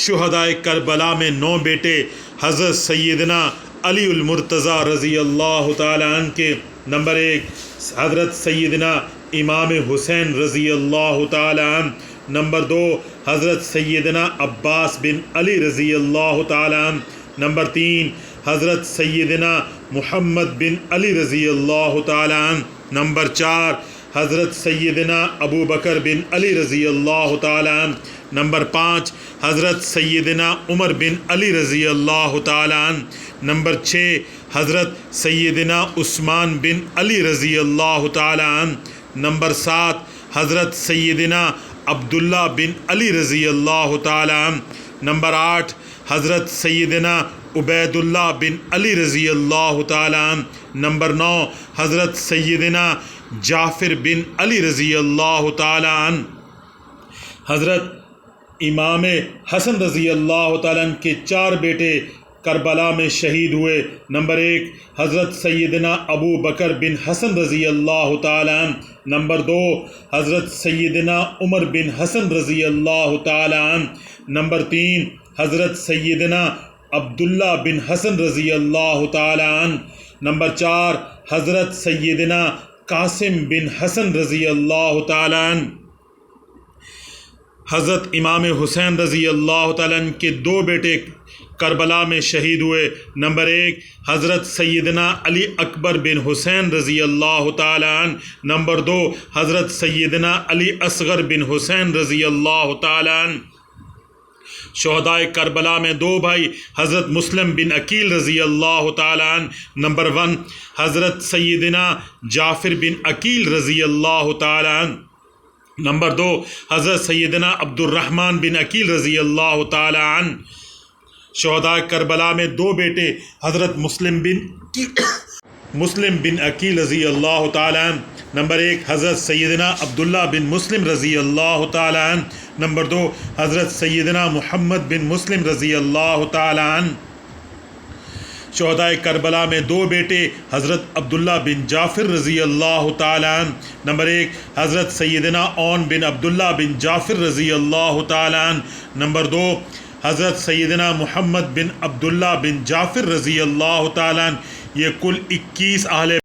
شہدائے کربلا میں 9 بیٹے حضرت سیدنا علی المرتضیٰ رضی اللہ تعالی عنہ کے، نمبر 1 حضرت سیدنا امام حسین رضی اللہ تعالی عنہ، نمبر 2 حضرت سیدنا عباس بن علی رضی اللہ تعالی عنہ، نمبر 3 حضرت سیدنا محمد بن علی رضی اللہ تعالی عنہ، نمبر 4 حضرت سیدنا ابو بکر بن علی رضی اللہ تعالی عنہ، نمبر 5 حضرت سیدنا عمر بن علی رضی اللہ تعالی عنہ، نمبر 6 حضرت سیدنا عثمان بن علی رضی اللہ تعالی عنہ، نمبر 7 حضرت سیدنا عبداللہ بن علی رضی اللہ تعالی عنہ، نمبر 8 حضرت سیدنا عبید اللہ بن علی رضی اللہ تعالی عنہ، نمبر 9 حضرت سیدنا جعفر بن علی رضی اللہ تعالی عنہ۔ حضرت امام حسن رضی اللہ تعالی عنہ کے 4 بیٹے کربلا میں شہید ہوئے، نمبر 1 حضرت سیدنا ابو بکر بن حسن رضی اللہ تعالی عنہ، نمبر 2 حضرت سیدنا عمر بن حسن رضی اللہ تعالی عنہ، نمبر 3 حضرت سیدنا عبداللہ بن حسن رضی اللہ تعالی عنہ، نمبر 4 حضرت سیدنا قاسم بن حسن رضی اللہ تعالی عنہ۔ حضرت امام حسین رضی اللہ تعالی عنہ کے 2 بیٹے کربلا میں شہید ہوئے، نمبر 1 حضرت سیدنا علی اکبر بن حسین رضی اللہ تعالی عنہ، نمبر 2 حضرت سیدنا علی اصغر بن حسین رضی اللہ تعالی عنہ۔ شہدائے کربلا میں 2 بھائی حضرت مسلم بن عقیل رضی اللہ تعالی عنہ، نمبر 1 حضرت سیدنا جعفر بن عقیل رضی اللہ تعالی عنہ، نمبر 2 حضرت سیدنا عبد الرحمن بن عقیل رضی اللہ تعالی عنہ۔ شہدائے کربلا میں 2 بیٹے حضرت مسلم بن عقیل رضی اللہ تعالی عنہ، نمبر 1 حضرت سیدنا عبداللہ بن مسلم رضی اللہ تعالی عنہ، نمبر 2 حضرت سیدنا محمد بن مسلم رضی اللہ تعالی عنہ۔ شہدائے کربلا میں 2 بیٹے حضرت عبداللہ بن جعفر رضی اللہ تعالی عنہ، نمبر 1 حضرت سیدنا عون بن عبداللہ بن جعفر رضی اللہ تعالی عنہ، نمبر 2 حضرت سیدنا محمد بن عبداللہ بن جعفر رضی اللہ تعالی عنہ۔ یہ کل 21 اہل